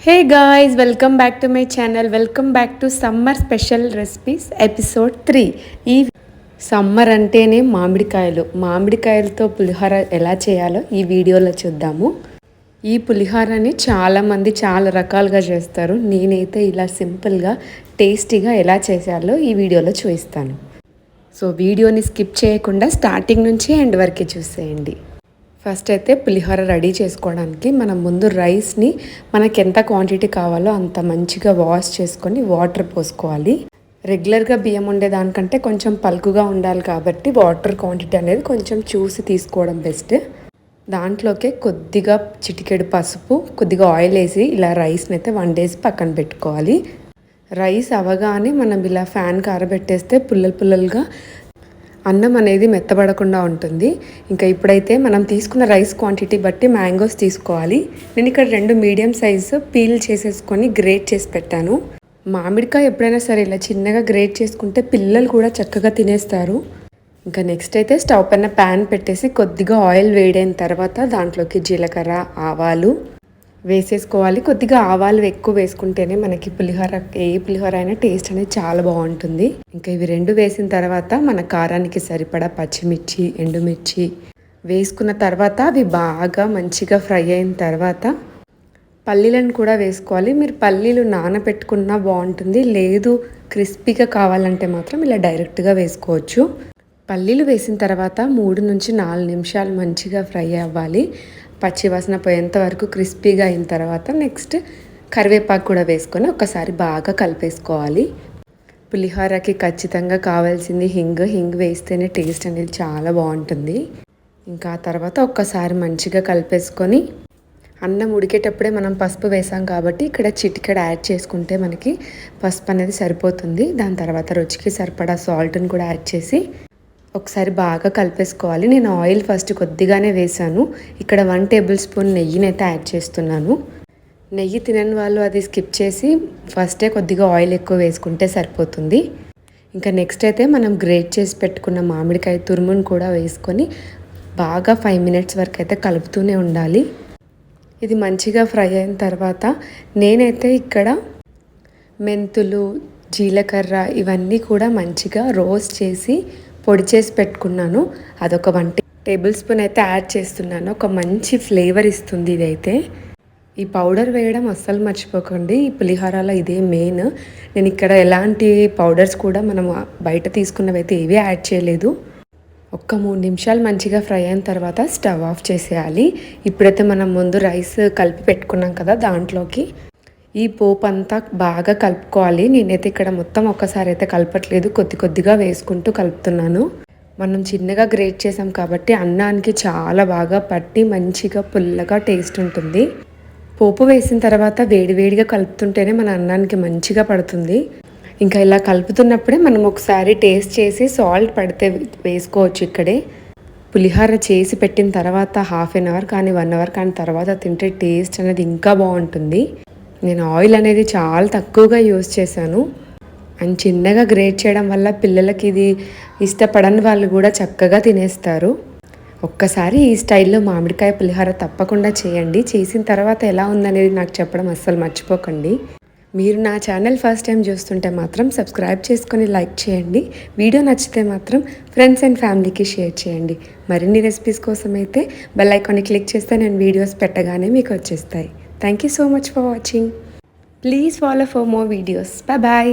Hey guys, welcome back to my channel. Welcome back to summer special recipes episode 3. ఈ summer అంటేనే మామిడికాయలతో పులిహోర ఎలా చేయాలో ఈ వీడియోలో చూద్దాము. ఈ పులిహోరని చాలామంది చాలా రకాలుగా చేస్తారు. నేనైతే ఇలా సింపుల్గా టేస్టీగా ఎలా చేయాలో ఈ వీడియోలో చూపిస్తాను. సో వీడియోని స్కిప్ చేయకుండా స్టార్టింగ్ నుంచి ఎండ్ వరకు చూసేయండి. ఫస్ట్ అయితే పులిహోర రెడీ చేసుకోవడానికి మనం ముందు రైస్ని మనకి ఎంత క్వాంటిటీ కావాలో అంత మంచిగా వాష్ చేసుకొని వాటర్ పోసుకోవాలి. రెగ్యులర్గా బియ్యం ఉండేదానికంటే కొంచెం పలుకుగా ఉండాలి కాబట్టి వాటర్ క్వాంటిటీ అనేది కొంచెం చూసి తీసుకోవడం బెస్ట్. దాంట్లోకి కొద్దిగా చిటికెడు పసుపు, కొద్దిగా ఆయిల్ వేసి ఇలా రైస్ని అయితే వండేసి పక్కన పెట్టుకోవాలి. రైస్ అవగానే మనం ఇలా ఫ్యాన్ కారబెట్టేస్తే పుల్లలుగా అన్నం అనేది మెత్తబడకుండా ఉంటుంది. ఇంకా ఇప్పుడైతే మనం తీసుకున్న రైస్ క్వాంటిటీ బట్టి మ్యాంగోస్ తీసుకోవాలి. నేను ఇక్కడ 2 మీడియం సైజు పీల్ చేసేసుకొని గ్రేట్ చేసి పెట్టాను. మామిడికాయ ఎప్పుడైనా సరే ఇలా చిన్నగా గ్రేట్ చేసుకుంటే పిల్లలు కూడా చక్కగా తినేస్తారు. ఇంకా నెక్స్ట్ అయితే స్టవ్ పైన ప్యాన్ పెట్టేసి కొద్దిగా ఆయిల్ వేడైన తర్వాత దాంట్లోకి జీలకర్ర, ఆవాలు వేసేసుకోవాలి. కొద్దిగా ఆవాలు ఎక్కువ వేసుకుంటేనే మనకి ఏ పులిహోర అయినా టేస్ట్ అనేది చాలా బాగుంటుంది. ఇంకా ఇవి 2 వేసిన తర్వాత మన కారానికి సరిపడా పచ్చిమిర్చి, ఎండుమిర్చి వేసుకున్న తర్వాత అవి బాగా మంచిగా ఫ్రై అయిన తర్వాత పల్లీలను కూడా వేసుకోవాలి. మీరు పల్లీలు నానబెట్టుకున్నా బాగుంటుంది, లేదు క్రిస్పీగా కావాలంటే మాత్రం ఇలా డైరెక్ట్గా వేసుకోవచ్చు. పల్లీలు వేసిన తర్వాత 3 నుంచి 4 నిమిషాలు మంచిగా ఫ్రై అవ్వాలి. పచ్చివాసన పోయేంత వరకు క్రిస్పీగా అయిన తర్వాత నెక్స్ట్ కరివేపాకు కూడా వేసుకొని ఒకసారి బాగా కలిపేసుకోవాలి. పులిహోరకి ఖచ్చితంగా కావాల్సింది హింగ్ వేస్తేనే టేస్ట్ అనేది చాలా బాగుంటుంది. ఇంకా ఆ తర్వాత ఒక్కసారి మంచిగా కలిపేసుకొని అన్నం ఉడికేటప్పుడే మనం పసుపు వేసాం కాబట్టి ఇక్కడ చిటికెడు యాడ్ చేసుకుంటే మనకి పసుపు అనేది సరిపోతుంది. దాని తర్వాత రుచికి సరిపడా సాల్ట్ని కూడా యాడ్ చేసి ఒకసారి బాగా కలిపేసుకోవాలి. నేను ఆయిల్ ఫస్ట్ కొద్దిగానే వేసాను. ఇక్కడ 1 టేబుల్ స్పూన్ నెయ్యిని అయితే యాడ్ చేస్తున్నాను. నెయ్యి తినని వాళ్ళు అది స్కిప్ చేసి ఫస్టే కొద్దిగా ఆయిల్ ఎక్కువ వేసుకుంటే సరిపోతుంది. ఇంకా నెక్స్ట్ అయితే మనం గ్రేట్ చేసి పెట్టుకున్న మామిడికాయ తురుమును కూడా వేసుకొని బాగా 5 మినిట్స్ వరకు అయితే కలుపుతూనే ఉండాలి. ఇది మంచిగా ఫ్రై అయిన తర్వాత నేనైతే ఇక్కడ మెంతులు, జీలకర్ర ఇవన్నీ కూడా మంచిగా రోస్ట్ చేసి పొడి చేసి పెట్టుకున్నాను. అదొక 1 టేబుల్ స్పూన్ అయితే యాడ్ చేస్తున్నాను. ఒక మంచి ఫ్లేవర్ ఇస్తుంది ఇదైతే. ఈ పౌడర్ వేయడం అస్సలు మర్చిపోకండి. ఈ పులిహోరలో ఇదే మెయిన్. నేను ఇక్కడ ఎలాంటి పౌడర్స్ కూడా మనం బయట తీసుకున్నవి అయితే ఏవీ యాడ్ చేయలేదు. ఒక్క 3 నిమిషాలు మంచిగా ఫ్రై అయిన తర్వాత స్టవ్ ఆఫ్ చేసేయాలి. ఇప్పుడైతే మనం ముందు రైస్ కలిపి పెట్టుకున్నాం కదా, దాంట్లోకి ఈ పోపు అంతా బాగా కలుపుకోవాలి. నేనైతే ఇక్కడ మొత్తం ఒక్కసారి అయితే కలపట్లేదు, కొద్దిగా వేసుకుంటూ కలుపుతున్నాను. మనం చిన్నగా గ్రేట్ చేసాం కాబట్టి అన్నానికి చాలా బాగా పట్టి మంచిగా పుల్లగా టేస్ట్ ఉంటుంది. పోపు వేసిన తర్వాత వేడివేడిగా కలుపుతుంటేనే మన అన్నానికి మంచిగా పడుతుంది. ఇంకా ఇలా కలుపుతున్నప్పుడే మనం ఒకసారి టేస్ట్ చేసి సాల్ట్ పడితే వేసుకోవచ్చు. ఇక్కడే పులిహోర చేసి పెట్టిన తర్వాత 1/2 అవర్ కానీ 1 అవర్ కానీ తర్వాత తింటే టేస్ట్ అనేది ఇంకా బాగుంటుంది. నేను ఆయిల్ అనేది చాలా తక్కువగా యూజ్ చేశాను. అండ్ చిన్నగా గ్రేట్ చేయడం వల్ల పిల్లలకి ఇది ఇష్టపడని వాళ్ళు కూడా చక్కగా తినేస్తారు. ఒక్కసారి ఈ స్టైల్లో మామిడికాయ పులిహోర తప్పకుండా చేయండి. చేసిన తర్వాత ఎలా ఉందనేది నాకు చెప్పడం అస్సలు మర్చిపోకండి. మీరు నా ఛానల్ ఫస్ట్ టైం చూస్తుంటే మాత్రం సబ్స్క్రైబ్ చేసుకొని లైక్ చేయండి. వీడియో నచ్చితే మాత్రం ఫ్రెండ్స్ అండ్ ఫ్యామిలీకి షేర్ చేయండి. మరిన్ని రెసిపీస్ కోసం అయితే బెల్ ఐకాన్ని క్లిక్ చేస్తే నేను వీడియోస్ పెట్టగానే మీకు వచ్చేస్తాయి. Thank you so much for watching. Please follow for more videos. Bye bye.